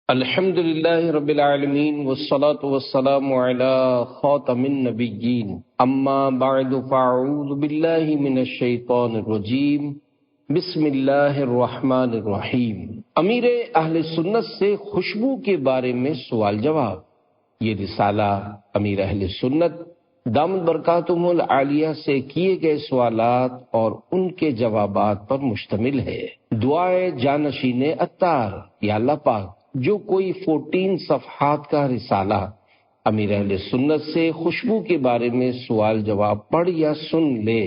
الحمد لله رب العالمين والصلاة والسلام على خاتم النبيين اما بعد فاعوذ بالله من الشیطان الرجیم بسم اللہ الرحمن الرحیم۔ امیر اہل سنت سے خوشبو کے بارے میں سوال جواب۔ یہ رسالہ امیر اہل سنت دامت برکاتہم العالیہ سے کیے گئے سوالات اور ان کے جوابات پر مشتمل ہے۔ دعائے جانشین عطار، یا اللہ پاک جو کوئی 14 صفحات کا رسالہ امیر اہل سنت سے خوشبو کے بارے میں سوال جواب پڑھ یا سن لے،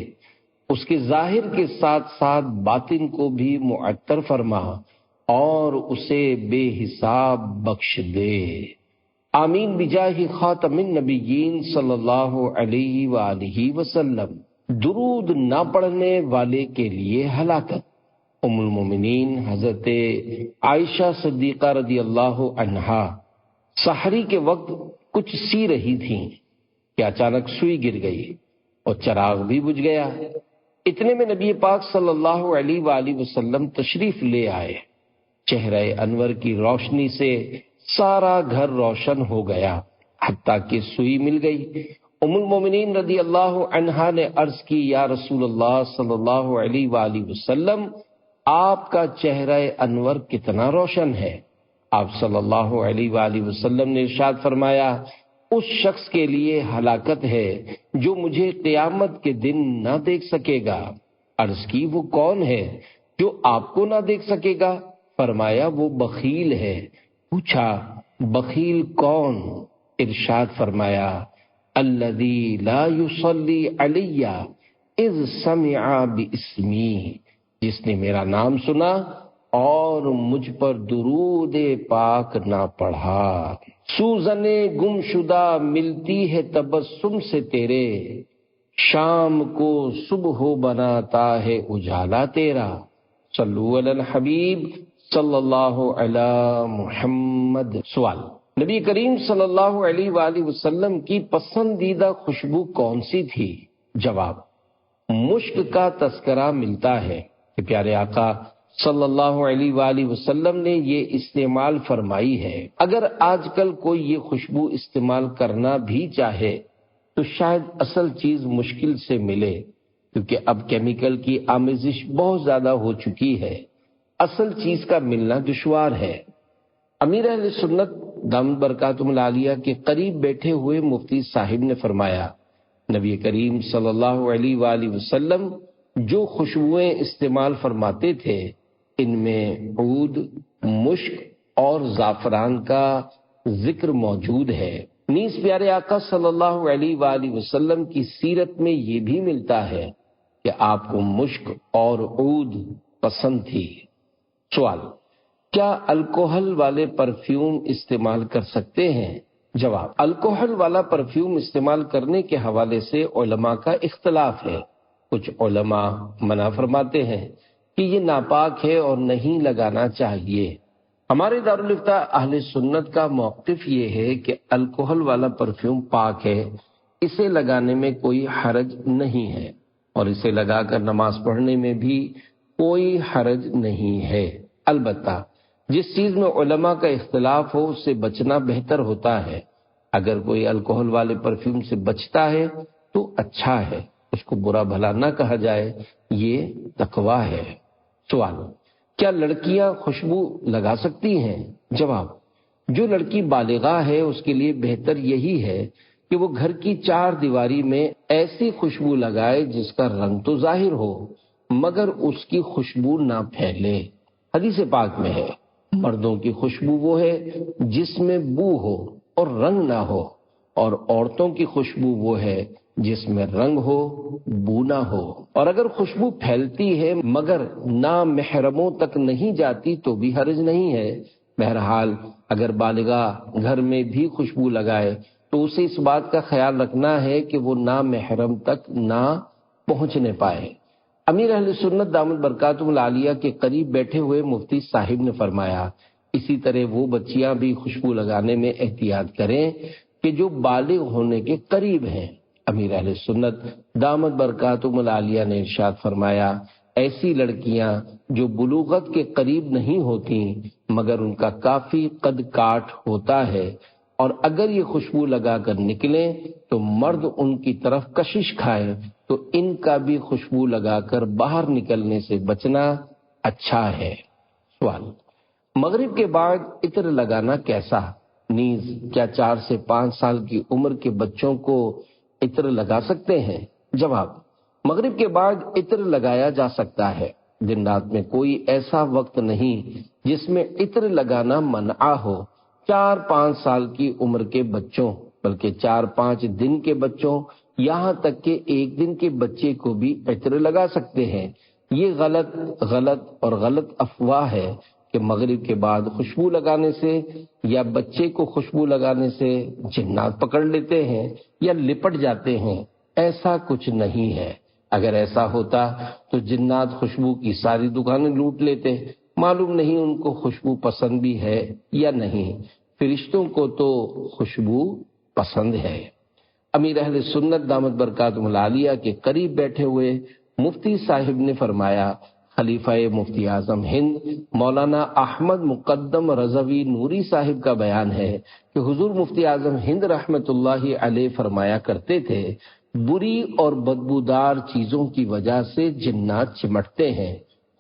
اس کے ظاہر کے ساتھ ساتھ باطن کو بھی معطر فرما اور اسے بے حساب بخش دے۔ آمین بجاہ خاتم النبیین صلی اللہ علیہ وآلہ وسلم۔ درود نہ پڑھنے والے کے لیے ہلاکت۔ ام المومنین حضرت عائشہ صدیقہ رضی اللہ عنہا سحری کے وقت کچھ سی رہی تھیں کہ اچانک سوئی گر گئی اور چراغ بھی بجھ گیا۔ اتنے میں نبی پاک صلی اللہ علیہ وآلہ وسلم تشریف لے آئے۔ چہرہ انور کی روشنی سے سارا گھر روشن ہو گیا حتیٰ کہ سوئی مل گئی۔ ام المومنین رضی اللہ عنہا نے عرض کی، یا رسول اللہ صلی اللہ علیہ وآلہ وسلم، آپ کا چہرہ انور کتنا روشن ہے۔ آپ صلی اللہ علیہ وآلہ وسلم نے ارشاد فرمایا، اس شخص کے لیے ہلاکت ہے جو مجھے قیامت کے دن نہ دیکھ سکے گا۔ عرض کی، وہ کون ہے جو آپ کو نہ دیکھ سکے گا؟ فرمایا، وہ بخیل ہے۔ پوچھا، بخیل کون؟ ارشاد فرمایا، الذی لا یصلی علی اذ سمع باسمی، جس نے میرا نام سنا اور مجھ پر درود پاک نہ پڑھا۔ سوزن گم شدہ ملتی ہے تبسم سے تیرے، شام کو صبح بناتا ہے اجالا تیرا۔ صلو علی الحبیب صلی اللہ علی محمد۔ سوال: نبی کریم صلی اللہ علیہ وآلہ وسلم کی پسندیدہ خوشبو کون سی تھی؟ جواب: مشک کا تذکرہ ملتا ہے کہ پیارے آقا صلی اللہ علیہ وآلہ وسلم نے یہ استعمال فرمائی ہے۔ اگر آج کل کوئی یہ خوشبو استعمال کرنا بھی چاہے تو شاید اصل چیز مشکل سے ملے، کیونکہ اب کیمیکل کی آمیزش بہت زیادہ ہو چکی ہے۔ اصل چیز کا ملنا دشوار ہے۔ امیر اہل سنت دامت برکاتہم العالیہ کے قریب بیٹھے ہوئے مفتی صاحب نے فرمایا، نبی کریم صلی اللہ علیہ وآلہ وسلم جو خوشبوئیں استعمال فرماتے تھے ان میں عود، مشک اور زعفران کا ذکر موجود ہے۔ نیز پیارے آقا صلی اللہ علیہ وآلہ وسلم کی سیرت میں یہ بھی ملتا ہے کہ آپ کو مشک اور عود پسند تھی۔ سوال: کیا الکوہل والے پرفیوم استعمال کر سکتے ہیں؟ جواب: الکوہل والا پرفیوم استعمال کرنے کے حوالے سے علماء کا اختلاف ہے۔ کچھ علماء منع فرماتے ہیں کہ یہ ناپاک ہے اور نہیں لگانا چاہیے۔ ہمارے دارالافتاء اہل سنت کا موقف یہ ہے کہ الکوہل والا پرفیوم پاک ہے، اسے لگانے میں کوئی حرج نہیں ہے اور اسے لگا کر نماز پڑھنے میں بھی کوئی حرج نہیں ہے۔ البتہ جس چیز میں علماء کا اختلاف ہو اس سے بچنا بہتر ہوتا ہے۔ اگر کوئی الکوہل والے پرفیوم سے بچتا ہے تو اچھا ہے، اس کو برا بھلا نہ کہا جائے، یہ تقویٰ ہے۔ سوال: کیا لڑکیاں خوشبو لگا سکتی ہیں؟ جواب: جو لڑکی بالغہ ہے اس کے لیے بہتر یہی ہے کہ وہ گھر کی 4 دیواری میں ایسی خوشبو لگائے جس کا رنگ تو ظاہر ہو مگر اس کی خوشبو نہ پھیلے۔ حدیث پاک میں ہے، مردوں کی خوشبو وہ ہے جس میں بو ہو اور رنگ نہ ہو، اور عورتوں کی خوشبو وہ ہے جس میں رنگ ہو بو نہ ہو۔ اور اگر خوشبو پھیلتی ہے مگر نامحرموں تک نہیں جاتی تو بھی حرج نہیں ہے۔ بہرحال اگر بالغہ گھر میں بھی خوشبو لگائے تو اسے اس بات کا خیال رکھنا ہے کہ وہ نامحرم تک نہ پہنچنے پائے۔ امیر اہل سنت دامت برکاتہم العالیہ کے قریب بیٹھے ہوئے مفتی صاحب نے فرمایا، اسی طرح وہ بچیاں بھی خوشبو لگانے میں احتیاط کریں کہ جو بالغ ہونے کے قریب ہیں۔ امیر اہل سنت دامت برکاتہم العالیہ نے ارشاد فرمایا، ایسی لڑکیاں جو بلوغت کے قریب نہیں ہوتی مگر ان کا کافی قد کاٹ ہوتا ہے، اور اگر یہ خوشبو لگا کر نکلیں تو مرد ان کی طرف کشش کھائے تو ان کا بھی خوشبو لگا کر باہر نکلنے سے بچنا اچھا ہے۔ سوال: مغرب کے بعد عطر لگانا کیسا؟ نیز کیا 4 سے 5 سال کی عمر کے بچوں کو عطر لگا سکتے ہیں؟ جواب: مغرب کے بعد عطر لگایا جا سکتا ہے۔ دن رات میں کوئی ایسا وقت نہیں جس میں عطر لگانا منع ہو۔ 4-5 سال کی عمر کے بچوں، بلکہ 4-5 دن کے بچوں، یہاں تک کہ 1 دن کے بچے کو بھی عطر لگا سکتے ہیں۔ یہ غلط افواہ ہے کہ مغرب کے بعد خوشبو لگانے سے یا بچے کو خوشبو لگانے سے جنات پکڑ لیتے ہیں یا لپٹ جاتے ہیں۔ ایسا کچھ نہیں ہے۔ اگر ایسا ہوتا تو جنات خوشبو کی ساری دکانیں لوٹ لیتے۔ معلوم نہیں ان کو خوشبو پسند بھی ہے یا نہیں۔ فرشتوں کو تو خوشبو پسند ہے۔ امیر اہل سنت دامت برکاتہم العالیہ کے قریب بیٹھے ہوئے مفتی صاحب نے فرمایا، خلیفہ مفتی اعظم ہند مولانا احمد مقدم رضوی نوری صاحب کا بیان ہے کہ حضور مفتی اعظم ہند رحمت اللہ علیہ فرمایا کرتے تھے، بری اور بدبودار چیزوں کی وجہ سے جنات چمٹتے ہیں،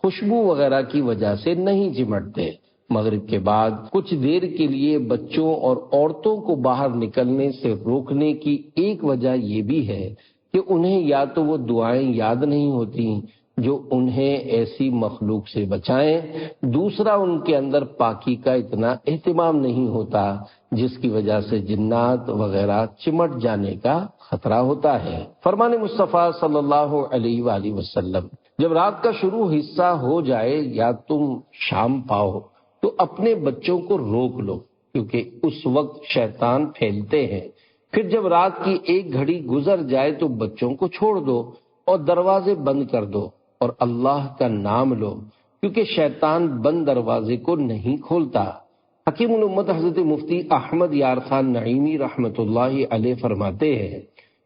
خوشبو وغیرہ کی وجہ سے نہیں چمٹتے۔ مغرب کے بعد کچھ دیر کے لیے بچوں اور عورتوں کو باہر نکلنے سے روکنے کی ایک وجہ یہ بھی ہے کہ انہیں یا تو وہ دعائیں یاد نہیں ہوتی جو انہیں ایسی مخلوق سے بچائیں، دوسرا ان کے اندر پاکی کا اتنا اہتمام نہیں ہوتا جس کی وجہ سے جنات وغیرہ چمٹ جانے کا خطرہ ہوتا ہے۔ فرمان مصطفیٰ صلی اللہ علیہ وآلہ وسلم: جب رات کا شروع حصہ ہو جائے یا تم شام پاؤ تو اپنے بچوں کو روک لو، کیونکہ اس وقت شیطان پھیلتے ہیں۔ پھر جب رات کی 1 گھڑی گزر جائے تو بچوں کو چھوڑ دو اور دروازے بند کر دو اور اللہ کا نام لو، کیونکہ شیطان بند دروازے کو نہیں کھولتا۔ حکیم الامت حضرت مفتی احمد یار خان نعیمی رحمت اللہ علیہ فرماتے ہیں،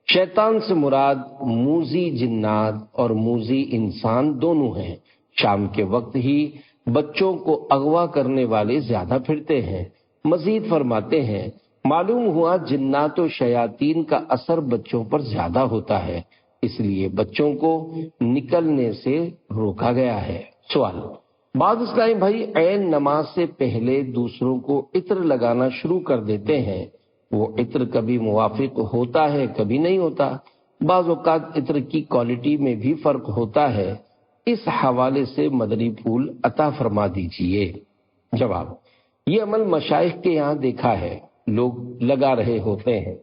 شیطان سے مراد موذی جنات اور موذی انسان دونوں ہیں۔ شام کے وقت ہی بچوں کو اغوا کرنے والے زیادہ پھرتے ہیں۔ مزید فرماتے ہیں، معلوم ہوا جنات و شیاطین کا اثر بچوں پر زیادہ ہوتا ہے، اس لیے بچوں کو نکلنے سے روکا گیا ہے۔ سوال: بعض اسلامی بھائی عین نماز سے پہلے دوسروں کو عطر لگانا شروع کر دیتے ہیں، وہ عطر کبھی موافق ہوتا ہے کبھی نہیں ہوتا، بعض اوقات عطر کی کوالٹی میں بھی فرق ہوتا ہے، اس حوالے سے مدنی پھول عطا فرما دیجئے۔ جواب: یہ عمل مشائخ کے یہاں دیکھا ہے، لوگ لگا رہے ہوتے ہیں،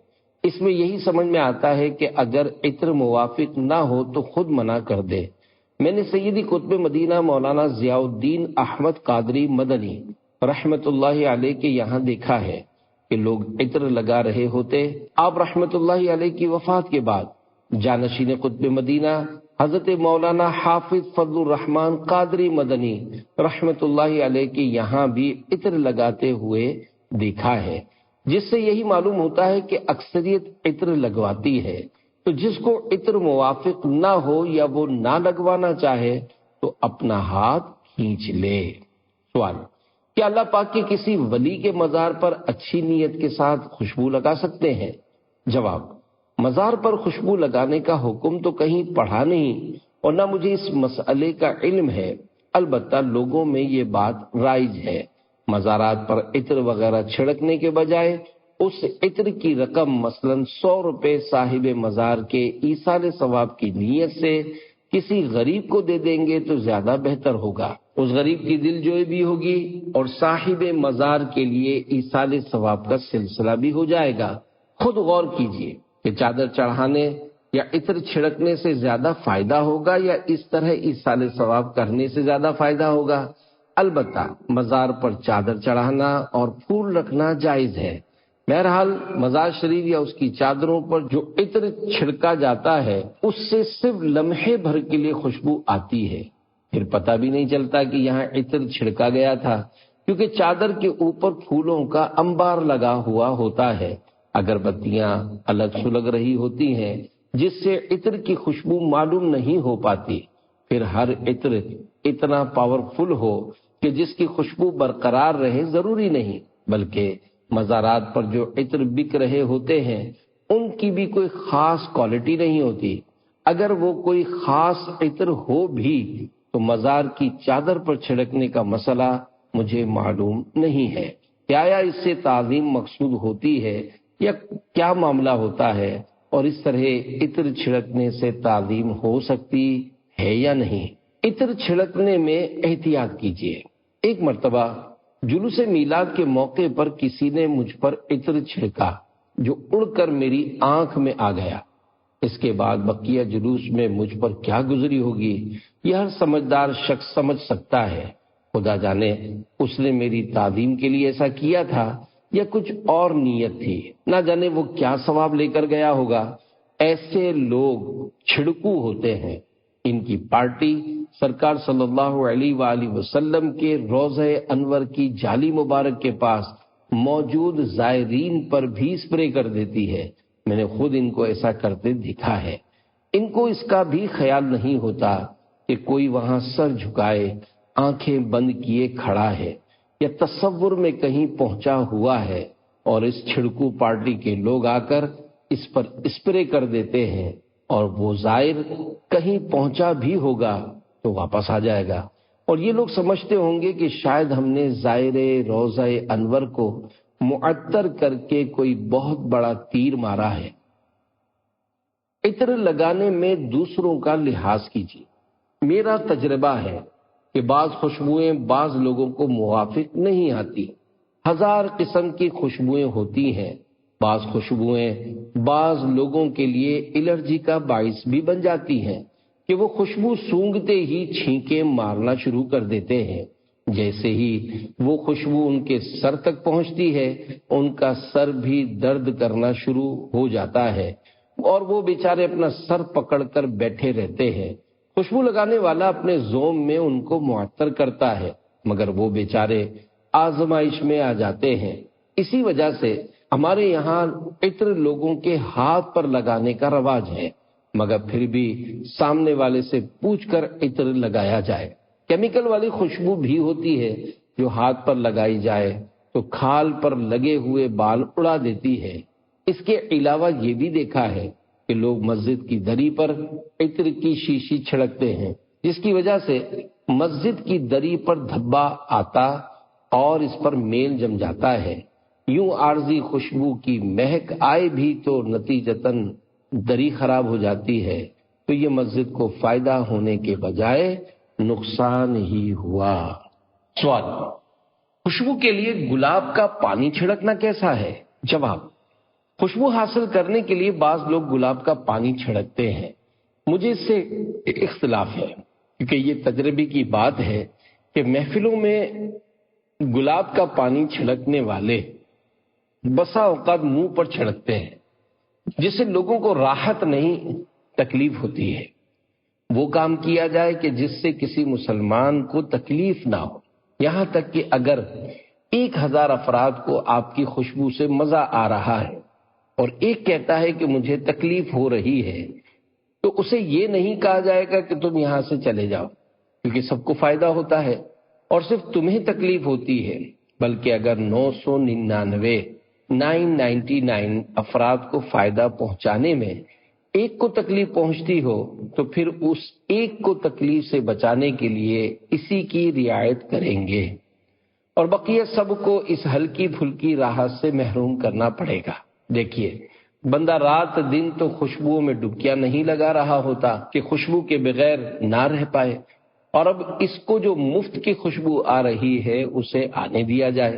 اس میں یہی سمجھ میں آتا ہے کہ اگر عطر موافق نہ ہو تو خود منع کر دے۔ میں نے سیدی قطب مدینہ مولانا ضیاء الدین احمد قادری مدنی رحمت اللہ علیہ کے یہاں دیکھا ہے کہ لوگ عطر لگا رہے ہوتے۔ آپ رحمت اللہ علیہ کی وفات کے بعد جانشین قطب مدینہ حضرت مولانا حافظ فضل الرحمن قادری مدنی رحمت اللہ علیہ کے یہاں بھی عطر لگاتے ہوئے دیکھا ہے، جس سے یہی معلوم ہوتا ہے کہ اکثریت عطر لگواتی ہے۔ تو جس کو عطر موافق نہ ہو یا وہ نہ لگوانا چاہے تو اپنا ہاتھ کھینچ لے۔ سوال: کیا اللہ پاک کے کسی ولی کے مزار پر اچھی نیت کے ساتھ خوشبو لگا سکتے ہیں؟ جواب: مزار پر خوشبو لگانے کا حکم تو کہیں پڑھا نہیں اور نہ مجھے اس مسئلے کا علم ہے، البتہ لوگوں میں یہ بات رائج ہے۔ مزارات پر عطر وغیرہ چھڑکنے کے بجائے اس عطر کی رقم مثلا 100 روپے صاحب مزار کے ایصال ثواب کی نیت سے کسی غریب کو دے دیں گے تو زیادہ بہتر ہوگا، اس غریب کی دل جوئی بھی ہوگی اور صاحب مزار کے لیے ایصال ثواب کا سلسلہ بھی ہو جائے گا۔ خود غور کیجئے کہ چادر چڑھانے یا عطر چھڑکنے سے زیادہ فائدہ ہوگا یا اس طرح ایصال ثواب کرنے سے زیادہ فائدہ ہوگا۔ البتہ مزار پر چادر چڑھانا اور پھول رکھنا جائز ہے۔ بہرحال مزار شریف یا اس کی چادروں پر جو عطر چھڑکا جاتا ہے اس سے صرف لمحے بھر کے لیے خوشبو آتی ہے، پھر پتہ بھی نہیں چلتا کہ یہاں عطر چھڑکا گیا تھا، کیونکہ چادر کے اوپر پھولوں کا انبار لگا ہوا ہوتا ہے، اگربتیاں الگ سلگ رہی ہوتی ہیں جس سے عطر کی خوشبو معلوم نہیں ہو پاتی۔ پھر ہر عطر اتنا پاورفل ہو کہ جس کی خوشبو برقرار رہے ضروری نہیں، بلکہ مزارات پر جو عطر بک رہے ہوتے ہیں ان کی بھی کوئی خاص کوالٹی نہیں ہوتی۔ اگر وہ کوئی خاص عطر ہو بھی تو مزار کی چادر پر چھڑکنے کا مسئلہ مجھے معلوم نہیں ہے کہ آیا اس سے تعظیم مقصود ہوتی ہے یا کیا معاملہ ہوتا ہے، اور اس طرح عطر چھڑکنے سے تعظیم ہو سکتی ہے یا نہیں۔ عطر چھڑکنے میں احتیاط کیجیے۔ ایک مرتبہ جلوس میلاد کے موقع پر کسی نے مجھ پر عطر چھڑکا جو اڑ کر میری آنکھ میں آ گیا۔ اس کے بعد بقیہ جلوس میں مجھ پر کیا گزری ہوگی یہ ہر سمجھدار شخص سمجھ سکتا ہے۔ خدا جانے اس نے میری تعظیم کے لیے ایسا کیا تھا یا کچھ اور نیت تھی، نہ جانے وہ کیا ثواب لے کر گیا ہوگا۔ ایسے لوگ چھڑکو ہوتے ہیں۔ ان کی پارٹی سرکار صلی اللہ علیہ وآلہ وسلم کے روضہ انور کی جالی مبارک کے پاس موجود زائرین پر بھی اسپرے کر دیتی ہے۔ میں نے خود ان کو ایسا کرتے دیکھا ہے۔ ان کو اس کا بھی خیال نہیں ہوتا کہ کوئی وہاں سر جھکائے آنکھیں بند کیے کھڑا ہے یا تصور میں کہیں پہنچا ہوا ہے، اور اس چھڑکو پارٹی کے لوگ آ کر اس پر اسپرے کر دیتے ہیں، اور وہ زائر کہیں پہنچا بھی ہوگا تو واپس آ جائے گا، اور یہ لوگ سمجھتے ہوں گے کہ شاید ہم نے زائر روضہ انور کو معطر کر کے کوئی بہت بڑا تیر مارا ہے۔ عطر لگانے میں دوسروں کا لحاظ کیجیے۔ میرا تجربہ ہے کہ بعض خوشبوئیں بعض لوگوں کو موافق نہیں آتی۔ ہزار قسم کی خوشبوئیں ہوتی ہیں۔ بعض خوشبوئیں بعض لوگوں کے لیے الرجی کا باعث بھی بن جاتی ہیں کہ وہ خوشبو سونگھتے ہی چھینکیں مارنا شروع کر دیتے ہیں۔ جیسے ہی وہ خوشبو ان کے سر تک پہنچتی ہے ان کا سر بھی درد کرنا شروع ہو جاتا ہے، اور وہ بیچارے اپنا سر پکڑ کر بیٹھے رہتے ہیں۔ خوشبو لگانے والا اپنے زوم میں ان کو معطر کرتا ہے، مگر وہ بیچارے آزمائش میں آ جاتے ہیں۔ اسی وجہ سے ہمارے یہاں عطر لوگوں کے ہاتھ پر لگانے کا رواج ہے، مگر پھر بھی سامنے والے سے پوچھ کر عطر لگایا جائے۔ کیمیکل والی خوشبو بھی ہوتی ہے جو ہاتھ پر لگائی جائے تو کھال پر لگے ہوئے بال اڑا دیتی ہے۔ اس کے علاوہ یہ بھی دیکھا ہے کہ لوگ مسجد کی دری پر عطر کی شیشی چھڑکتے ہیں، جس کی وجہ سے مسجد کی دری پر دھبا آتا اور اس پر میل جم جاتا ہے۔ یوں عارضی خوشبو کی مہک آئے بھی تو نتیجتاً دری خراب ہو جاتی ہے، تو یہ مسجد کو فائدہ ہونے کے بجائے نقصان ہی ہوا۔ سوال: خوشبو کے لیے گلاب کا پانی چھڑکنا کیسا ہے؟ جواب: خوشبو حاصل کرنے کے لیے بعض لوگ گلاب کا پانی چھڑکتے ہیں۔ مجھے اس سے اختلاف ہے، کیونکہ یہ تجربے کی بات ہے کہ محفلوں میں گلاب کا پانی چھڑکنے والے بسا اوقات منہ پر چھڑکتے ہیں، جس سے لوگوں کو راحت نہیں تکلیف ہوتی ہے۔ وہ کام کیا جائے کہ جس سے کسی مسلمان کو تکلیف نہ ہو، یہاں تک کہ اگر 1000 افراد کو آپ کی خوشبو سے مزہ آ رہا ہے اور ایک کہتا ہے کہ مجھے تکلیف ہو رہی ہے، تو اسے یہ نہیں کہا جائے گا کہ تم یہاں سے چلے جاؤ، کیونکہ سب کو فائدہ ہوتا ہے اور صرف تمہیں تکلیف ہوتی ہے، بلکہ اگر 999 افراد کو فائدہ پہنچانے میں ایک کو تکلیف پہنچتی ہو تو پھر اس ایک کو تکلیف سے بچانے کے لیے اسی کی رعایت کریں گے، اور بقیہ سب کو اس ہلکی پھلکی راحت سے محروم کرنا پڑے گا۔ دیکھیے، بندہ رات دن تو خوشبوؤں میں ڈبکیاں نہیں لگا رہا ہوتا کہ خوشبو کے بغیر نہ رہ پائے، اور اب اس کو جو مفت کی خوشبو آ رہی ہے اسے آنے دیا جائے،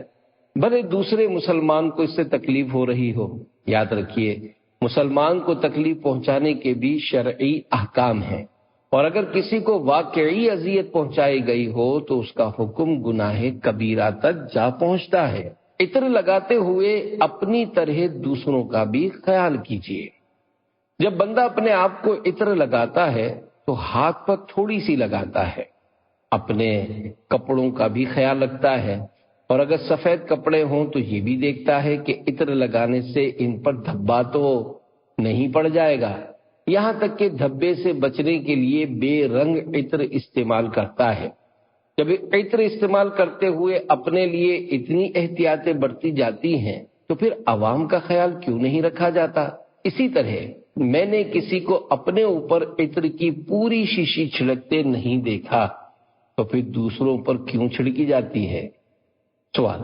بھلے دوسرے مسلمان کو اس سے تکلیف ہو رہی ہو۔ یاد رکھیے، مسلمان کو تکلیف پہنچانے کے بھی شرعی احکام ہیں، اور اگر کسی کو واقعی اذیت پہنچائی گئی ہو تو اس کا حکم گناہ کبیرہ تک جا پہنچتا ہے۔ عطر لگاتے ہوئے اپنی طرح دوسروں کا بھی خیال کیجیے۔ جب بندہ اپنے آپ کو عطر لگاتا ہے تو ہاتھ پر تھوڑی سی لگاتا ہے، اپنے کپڑوں کا بھی خیال رکھتا ہے، اور اگر سفید کپڑے ہوں تو یہ بھی دیکھتا ہے کہ عطر لگانے سے ان پر دھبا تو نہیں پڑ جائے گا، یہاں تک کہ دھبے سے بچنے کے لیے بے رنگ عطر استعمال کرتا ہے۔ جب عطر استعمال کرتے ہوئے اپنے لیے اتنی احتیاطیں برتی جاتی ہیں تو پھر عوام کا خیال کیوں نہیں رکھا جاتا؟ اسی طرح میں نے کسی کو اپنے اوپر عطر کی پوری شیشی چھڑکتے نہیں دیکھا تو پھر دوسروں پر کیوں چھڑکی جاتی ہے؟ سوال: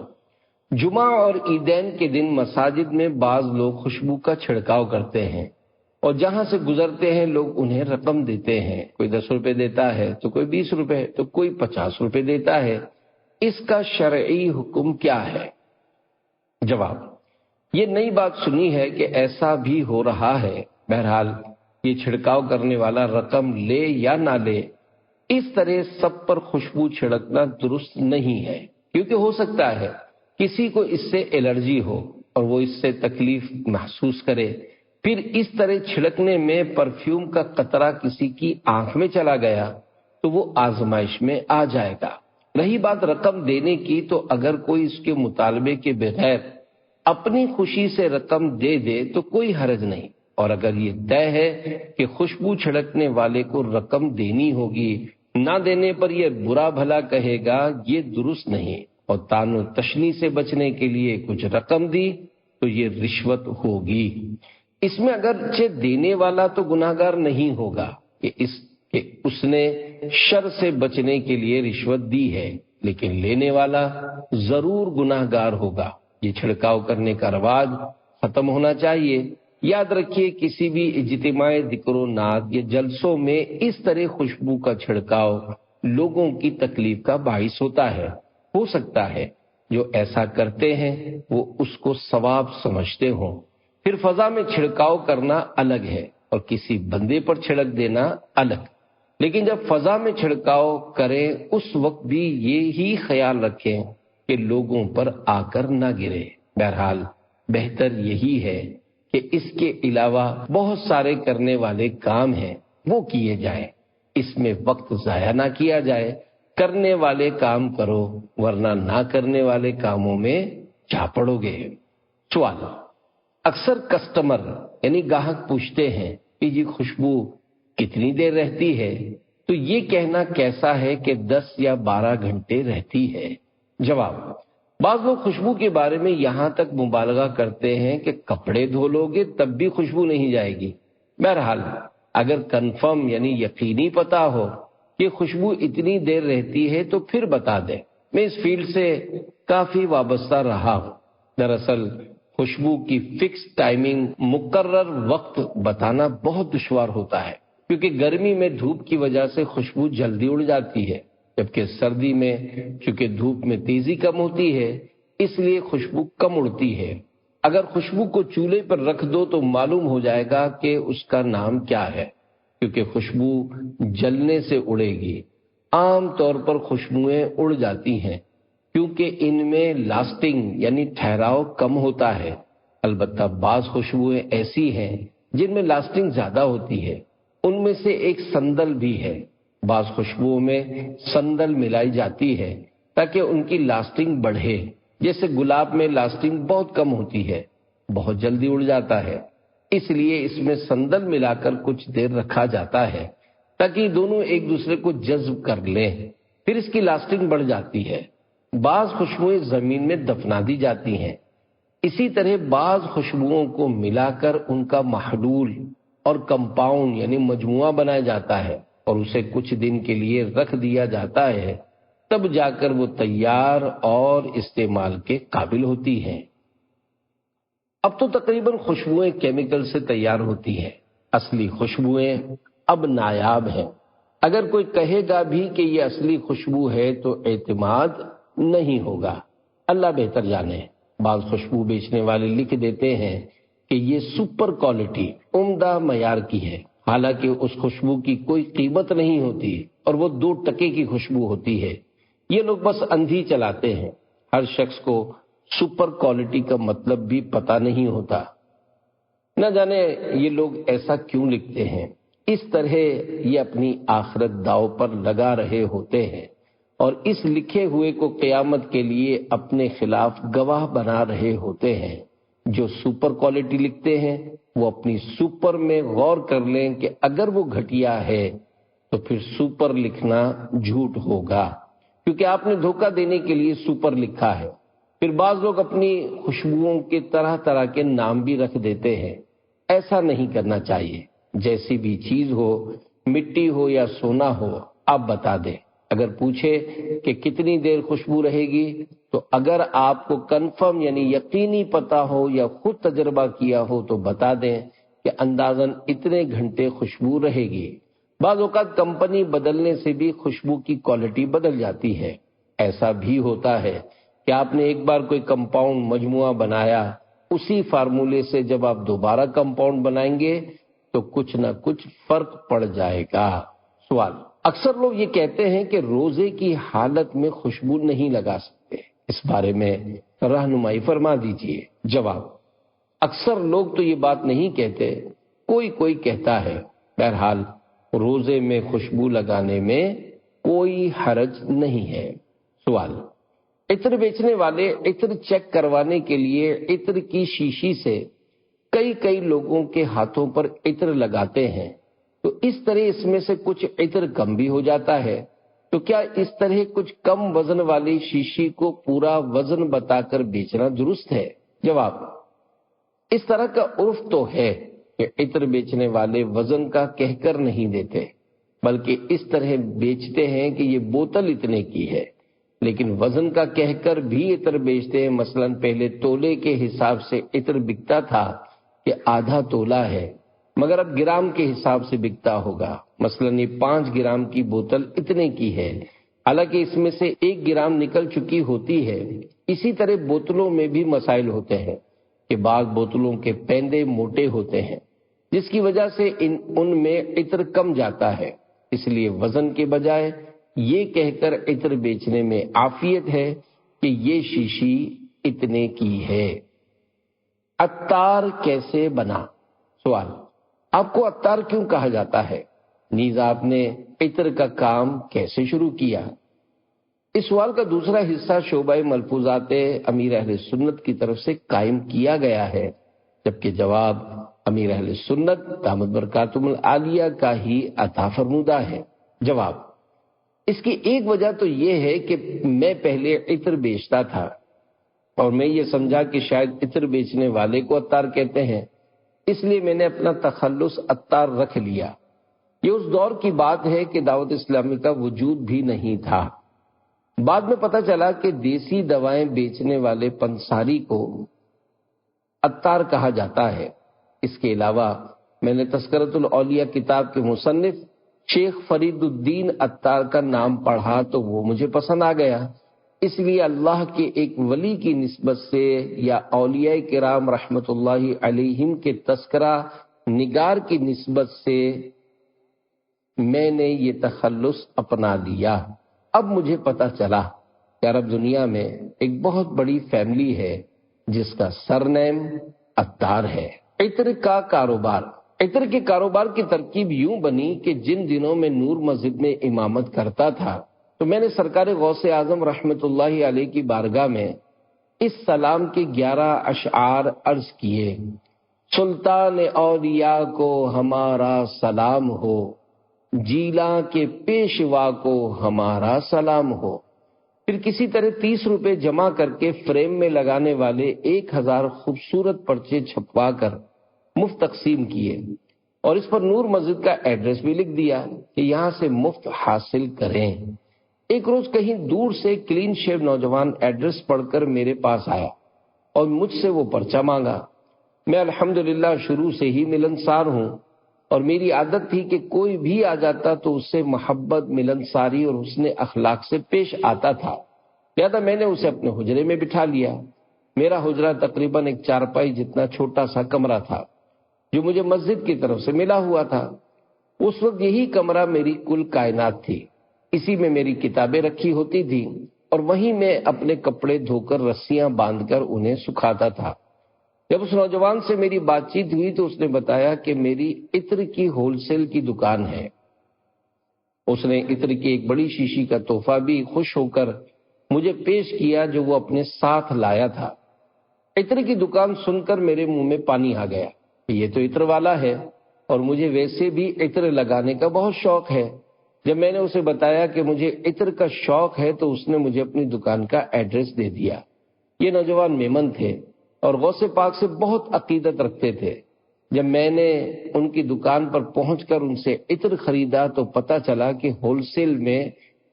جمعہ اور عیدین کے دن مساجد میں بعض لوگ خوشبو کا چھڑکاؤ کرتے ہیں اور جہاں سے گزرتے ہیں لوگ انہیں رقم دیتے ہیں، کوئی 10 روپے دیتا ہے تو کوئی 20 روپے تو کوئی 50 روپے دیتا ہے۔ اس کا شرعی حکم کیا ہے؟ جواب: یہ نئی بات سنی ہے کہ ایسا بھی ہو رہا ہے۔ بہرحال یہ چھڑکاؤ کرنے والا رقم لے یا نہ لے، اس طرح سب پر خوشبو چھڑکنا درست نہیں ہے، کیونکہ ہو سکتا ہے کسی کو اس سے الرجی ہو اور وہ اس سے تکلیف محسوس کرے، پھر اس طرح چھڑکنے میں پرفیوم کا قطرہ کسی کی آنکھ میں چلا گیا تو وہ آزمائش میں آ جائے گا۔ رہی بات رقم دینے کی، تو اگر کوئی اس کے مطالبے کے بغیر اپنی خوشی سے رقم دے دے تو کوئی حرج نہیں، اور اگر یہ طے ہے کہ خوشبو چھڑکنے والے کو رقم دینی ہوگی، نہ دینے پر یہ برا بھلا کہے گا، یہ درست نہیں، اور تان و تشنی سے بچنے کے لیے کچھ رقم دی تو یہ رشوت ہوگی۔ اس میں اگرچہ دینے والا تو گناہگار نہیں ہوگا کہ اس نے شر سے بچنے کے لیے رشوت دی ہے، لیکن لینے والا ضرور گناہگار ہوگا۔ یہ چھڑکاؤ کرنے کا رواج ختم ہونا چاہیے۔ یاد رکھیے، کسی بھی اجتماع ذکر و نعت یا جلسوں میں اس طرح خوشبو کا چھڑکاؤ لوگوں کی تکلیف کا باعث ہوتا ہے۔ ہو سکتا ہے جو ایسا کرتے ہیں وہ اس کو ثواب سمجھتے ہوں، پھر فضا میں چھڑکاؤ کرنا الگ ہے اور کسی بندے پر چھڑک دینا الگ، لیکن جب فضا میں چھڑکاؤ کریں اس وقت بھی یہی خیال رکھیں کہ لوگوں پر آ کر نہ گرے۔ بہرحال بہتر یہی ہے کہ اس کے علاوہ بہت سارے کرنے والے کام ہیں، وہ کیے جائیں، اس میں وقت ضائع نہ کیا جائے۔ کرنے والے کام کرو، ورنہ نہ کرنے والے کاموں میں جا پڑو گے۔ سوال: اکثر کسٹمر یعنی گاہک پوچھتے ہیں کہ یہ خوشبو کتنی دیر رہتی ہے؟ تو یہ کہنا کیسا ہے کہ 10 یا 12 گھنٹے رہتی ہے؟ جواب: بعض لوگ خوشبو کے بارے میں یہاں تک مبالغہ کرتے ہیں کہ کپڑے دھو لو گے تب بھی خوشبو نہیں جائے گی۔ بہرحال اگر کنفرم یعنی یقینی پتا ہو کہ خوشبو اتنی دیر رہتی ہے تو پھر بتا دیں۔ میں اس فیلڈ سے کافی وابستہ رہا ہوں۔ دراصل خوشبو کی فکس ٹائمنگ، مقرر وقت بتانا بہت دشوار ہوتا ہے، کیونکہ گرمی میں دھوپ کی وجہ سے خوشبو جلدی اڑ جاتی ہے، جبکہ سردی میں چونکہ دھوپ میں تیزی کم ہوتی ہے اس لیے خوشبو کم اڑتی ہے۔ اگر خوشبو کو چولہے پر رکھ دو تو معلوم ہو جائے گا کہ اس کا نام کیا ہے، کیونکہ خوشبو جلنے سے اڑے گی۔ عام طور پر خوشبوئیں اڑ جاتی ہیں کیونکہ ان میں لاسٹنگ یعنی ٹھہراؤ کم ہوتا ہے۔ البتہ بعض خوشبوئیں ایسی ہیں جن میں لاسٹنگ زیادہ ہوتی ہے، ان میں سے ایک سندل بھی ہے۔ بعض خوشبوؤں میں سندل ملائی جاتی ہے تاکہ ان کی لاسٹنگ بڑھے، جیسے گلاب میں لاسٹنگ بہت کم ہوتی ہے، بہت جلدی اڑ جاتا ہے، اس لیے اس میں سندل ملا کر کچھ دیر رکھا جاتا ہے تاکہ دونوں ایک دوسرے کو جذب کر لیں، پھر اس کی لاسٹنگ بڑھ جاتی ہے۔ بعض خوشبوئیں زمین میں دفنا دی جاتی ہیں۔ اسی طرح بعض خوشبوؤں کو ملا کر ان کا محلول اور کمپاؤنڈ یعنی مجموعہ بنایا جاتا ہے اور اسے کچھ دن کے لیے رکھ دیا جاتا ہے، تب جا کر وہ تیار اور استعمال کے قابل ہوتی ہیں۔ اب تو تقریباً خوشبوئیں کیمیکل سے تیار ہوتی ہیں، اصلی خوشبوئیں اب نایاب ہیں۔ اگر کوئی کہے گا بھی کہ یہ اصلی خوشبو ہے تو اعتماد نہیں ہوگا، اللہ بہتر جانے۔ بعض خوشبو بیچنے والے لکھ دیتے ہیں کہ یہ سپر کوالٹی، عمدہ معیار کی ہے، حالانکہ اس خوشبو کی کوئی قیمت نہیں ہوتی اور وہ 2 ٹکے کی خوشبو ہوتی ہے۔ یہ لوگ بس اندھی چلاتے ہیں۔ ہر شخص کو سپر کوالٹی کا مطلب بھی پتہ نہیں ہوتا۔ نہ جانے یہ لوگ ایسا کیوں لکھتے ہیں۔ اس طرح یہ اپنی آخرت داؤ پر لگا رہے ہوتے ہیں اور اس لکھے ہوئے کو قیامت کے لیے اپنے خلاف گواہ بنا رہے ہوتے ہیں۔ جو سپر کوالٹی لکھتے ہیں وہ اپنی سپر میں غور کر لیں کہ اگر وہ گھٹیا ہے تو پھر سپر لکھنا جھوٹ ہوگا، کیونکہ آپ نے دھوکہ دینے کے لیے سپر لکھا ہے۔ پھر بعض لوگ اپنی خوشبوؤں کے طرح طرح کے نام بھی رکھ دیتے ہیں۔ ایسا نہیں کرنا چاہیے۔ جیسی بھی چیز ہو، مٹی ہو یا سونا ہو، آپ بتا دیں۔ اگر پوچھے کہ کتنی دیر خوشبو رہے گی، تو اگر آپ کو کنفرم یعنی یقینی پتا ہو یا خود تجربہ کیا ہو تو بتا دیں کہ اندازاً اتنے گھنٹے خوشبو رہے گی۔ بعض اوقات کمپنی بدلنے سے بھی خوشبو کی کوالٹی بدل جاتی ہے۔ ایسا بھی ہوتا ہے کہ آپ نے ایک بار کوئی کمپاؤنڈ مجموعہ بنایا، اسی فارمولے سے جب آپ دوبارہ کمپاؤنڈ بنائیں گے تو کچھ نہ کچھ فرق پڑ جائے گا۔ سوال: اکثر لوگ یہ کہتے ہیں کہ روزے کی حالت میں خوشبو نہیں لگا سکتے، اس بارے میں رہنمائی فرما دیجیے۔ جواب: اکثر لوگ تو یہ بات نہیں کہتے، کوئی کہتا ہے۔ بہرحال روزے میں خوشبو لگانے میں کوئی حرج نہیں ہے۔ سوال: عطر بیچنے والے عطر چیک کروانے کے لیے عطر کی شیشی سے کئی لوگوں کے ہاتھوں پر عطر لگاتے ہیں، تو اس طرح اس میں سے کچھ عطر کم بھی ہو جاتا ہے، تو کیا اس طرح کچھ کم وزن والی شیشی کو پورا وزن بتا کر بیچنا درست ہے؟ جواب: اس طرح کا عرف تو ہے کہ عطر بیچنے والے وزن کا کہہ کر نہیں دیتے، بلکہ اس طرح بیچتے ہیں کہ یہ بوتل اتنے کی ہے، لیکن وزن کا کہہ کر بھی عطر بیچتے ہیں۔ مثلا پہلے تولے کے حساب سے عطر بکتا تھا کہ آدھا تولا ہے، مگر اب گرام کے حساب سے بکتا ہوگا۔ مثلا یہ 5 گرام کی بوتل اتنے کی ہے، حالانکہ اس میں سے 1 گرام نکل چکی ہوتی ہے۔ اسی طرح بوتلوں میں بھی مسائل ہوتے ہیں کہ بعض بوتلوں کے پیندے موٹے ہوتے ہیں، جس کی وجہ سے ان میں عطر کم جاتا ہے۔ اس لیے وزن کے بجائے یہ کہہ کر عطر بیچنے میں عافیت ہے کہ یہ شیشی اتنے کی ہے۔ عطار کیسے بنا؟ سوال: آپ کو عطار کیوں کہا جاتا ہے؟ نیز آپ نے عطر کا کام کیسے شروع کیا؟ اس سوال کا دوسرا حصہ شعبہ ملفوظات امیر اہل سنت کی طرف سے قائم کیا گیا ہے، جبکہ جواب امیر اہل سنت دامت برکاتہم العالیہ کا ہی عطا فرمودہ ہے۔ جواب: اس کی ایک وجہ تو یہ ہے کہ میں پہلے عطر بیچتا تھا اور میں یہ سمجھا کہ شاید عطر بیچنے والے کو عطار کہتے ہیں، اس لیے میں نے اپنا تخلص عطار رکھ لیا۔ یہ اس دور کی بات ہے کہ دعوت اسلامی کا وجود بھی نہیں تھا۔ بعد میں پتہ چلا کہ دیسی دوائیں بیچنے والے پنساری کو عطار کہا جاتا ہے۔ اس کے علاوہ میں نے تذکرۃ الاولیاء کتاب کے مصنف شیخ فرید الدین عطار کا نام پڑھا تو وہ مجھے پسند آ گیا، اس لیے اللہ کے ایک ولی کی نسبت سے یا اولیاء کرام رحمت اللہ علیہم کے تذکرہ نگار کی نسبت سے میں نے یہ تخلص اپنا لیا۔ اب مجھے پتا چلا کہ عرب دنیا میں ایک بہت بڑی فیملی ہے جس کا سرنیم عطار ہے۔ عطر کا کاروبار۔ عطر کے کاروبار کی ترکیب یوں بنی کہ جن دنوں میں نور مسجد میں امامت کرتا تھا تو میں نے سرکار غوث اعظم رحمت اللہ علیہ کی بارگاہ میں اس سلام کے 11 اشعار عرض کیے: سلطان اولیاء کو ہمارا سلام ہو، جیلاں کے پیشوا کو ہمارا سلام ہو۔ پھر کسی طرح 30 روپے جمع کر کے فریم میں لگانے والے 1000 خوبصورت پرچے چھپوا کر مفت تقسیم کیے اور اس پر نور مسجد کا ایڈریس بھی لکھ دیا کہ یہاں سے مفت حاصل کریں۔ ایک روز کہیں دور سے کلین شیو نوجوان ایڈریس پڑھ کر میرے پاس آیا اور مجھ سے وہ پرچہ مانگا۔ میں الحمدللہ شروع سے ہی ملنسار ہوں اور میری عادت تھی کہ کوئی بھی آ جاتا تو اس سے محبت، ملنساری اور حسن اخلاق سے پیش آتا تھا، لہذا میں نے اسے اپنے حجرے میں بٹھا لیا۔ میرا حجرہ تقریباً ایک چارپائی جتنا چھوٹا سا کمرہ تھا جو مجھے مسجد کی طرف سے ملا ہوا تھا۔ اس وقت یہی کمرہ میری کل کائنات تھی، اسی میں میری کتابیں رکھی ہوتی تھیں اور وہیں میں اپنے کپڑے دھو کر رسیاں باندھ کر انہیں سکھاتا تھا۔ جب اس نوجوان سے میری بات چیت ہوئی تو اس نے بتایا کہ میری عطر کی ہول سیل کی دکان ہے۔ اس نے عطر کی ایک بڑی شیشی کا تحفہ بھی خوش ہو کر مجھے پیش کیا جو وہ اپنے ساتھ لایا تھا۔ عطر کی دکان سن کر میرے منہ میں پانی آ گیا کہ یہ تو عطر والا ہے اور مجھے ویسے بھی عطر لگانے کا بہت شوق ہے، جب میں نے اسے بتایا کہ مجھے عطر کا شوق ہے تو اس نے مجھے اپنی دکان کا ایڈریس دے دیا۔ یہ نوجوان میمن تھے اور غوث پاک سے بہت عقیدت رکھتے تھے۔ جب میں نے ان کی دکان پر پہنچ کر ان سے عطر خریدا تو پتہ چلا کہ ہول سیل میں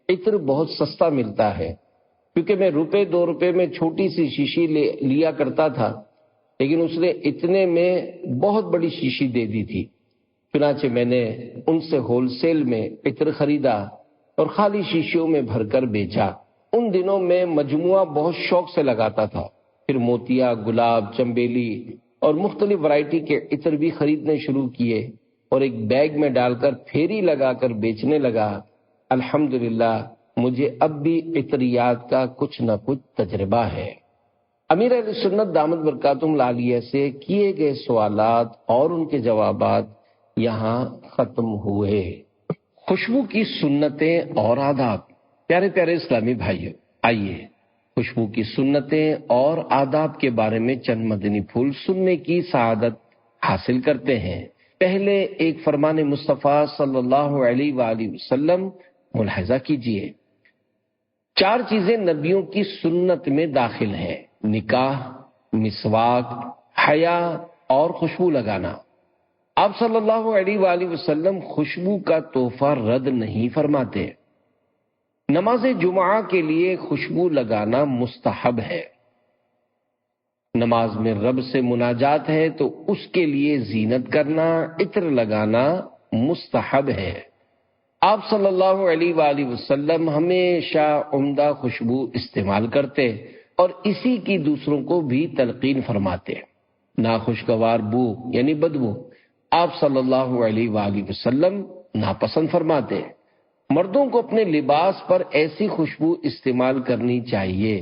عطر بہت سستا ملتا ہے، کیونکہ میں ₹2 میں چھوٹی سی شیشی لیا کرتا تھا، لیکن اس نے اتنے میں بہت بڑی شیشی دے دی تھی۔ چنانچہ میں نے ان سے ہول سیل میں عطر خریدا اور خالی شیشیوں میں بھر کر بیچا۔ ان دنوں میں مجموعہ بہت شوق سے لگاتا تھا، پھر موتیا، گلاب، چنبیلی اور مختلف ورائٹی کے عطر بھی خریدنے شروع کیے اور ایک بیگ میں ڈال کر پھیری لگا کر بیچنے لگا۔ الحمدللہ مجھے اب بھی عطریات کا کچھ نہ کچھ تجربہ ہے۔ امیر اہل سنت دامت برکاتہم العالیہ سے کیے گئے سوالات اور ان کے جوابات یہاں ختم ہوئے۔ خوشبو کی سنتیں اور آداب۔ پیارے پیارے اسلامی بھائیو، آئیے خوشبو کی سنتیں اور آداب کے بارے میں چند مدنی پھول سننے کی سعادت حاصل کرتے ہیں۔ پہلے ایک فرمان مصطفیٰ صلی اللہ علیہ وآلہ وسلم ملاحظہ کیجئے۔ 4 چیزیں نبیوں کی سنت میں داخل ہیں: نکاح، مسواک، حیا اور خوشبو لگانا۔ آپ صلی اللہ علیہ وآلہ وسلم خوشبو کا تحفہ رد نہیں فرماتے۔ نماز جمعہ کے لیے خوشبو لگانا مستحب ہے۔ نماز میں رب سے مناجات ہے تو اس کے لیے زینت کرنا، عطر لگانا مستحب ہے۔ آپ صلی اللہ علیہ وآلہ وسلم ہمیشہ عمدہ خوشبو استعمال کرتے اور اسی کی دوسروں کو بھی تلقین فرماتے۔ ناخوشگوار بو یعنی بدبو آپ صلی اللہ علیہ وآلہ وسلم ناپسند فرماتے۔ مردوں کو اپنے لباس پر ایسی خوشبو استعمال کرنی چاہیے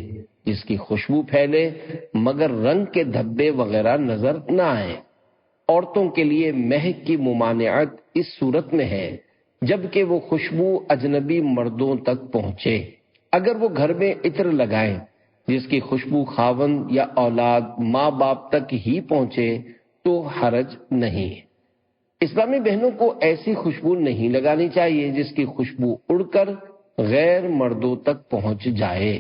جس کی خوشبو پھیلے مگر رنگ کے دھبے وغیرہ نظر نہ آئے۔ عورتوں کے لیے مہک کی ممانعت اس صورت میں ہے جبکہ وہ خوشبو اجنبی مردوں تک پہنچے۔ اگر وہ گھر میں عطر لگائیں جس کی خوشبو خاوند یا اولاد ماں باپ تک ہی پہنچے تو حرج نہیں۔ اسلامی بہنوں کو ایسی خوشبو نہیں لگانی چاہیے جس کی خوشبو اڑ کر غیر مردوں تک پہنچ جائے۔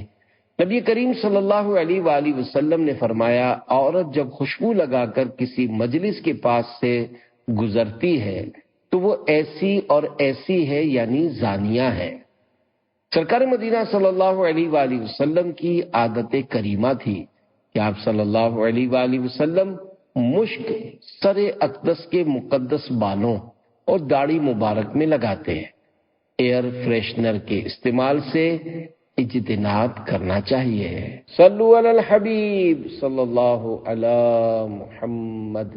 نبی کریم صلی اللہ علیہ وآلہ وسلم نے فرمایا، عورت جب خوشبو لگا کر کسی مجلس کے پاس سے گزرتی ہے تو وہ ایسی اور ایسی ہے یعنی زانیہ ہے۔ سرکار مدینہ صلی اللہ علیہ وآلہ وسلم کی عادت کریمہ تھی کہ آپ صلی اللہ علیہ وآلہ وسلم مشک سر اقدس کے مقدس بالوں اور داڑھی مبارک میں لگاتے ہیں۔ ایئر فریشنر کے استعمال سے اجتناب کرنا چاہیے۔ صلو علی الحبیب صلی اللہ علی محمد۔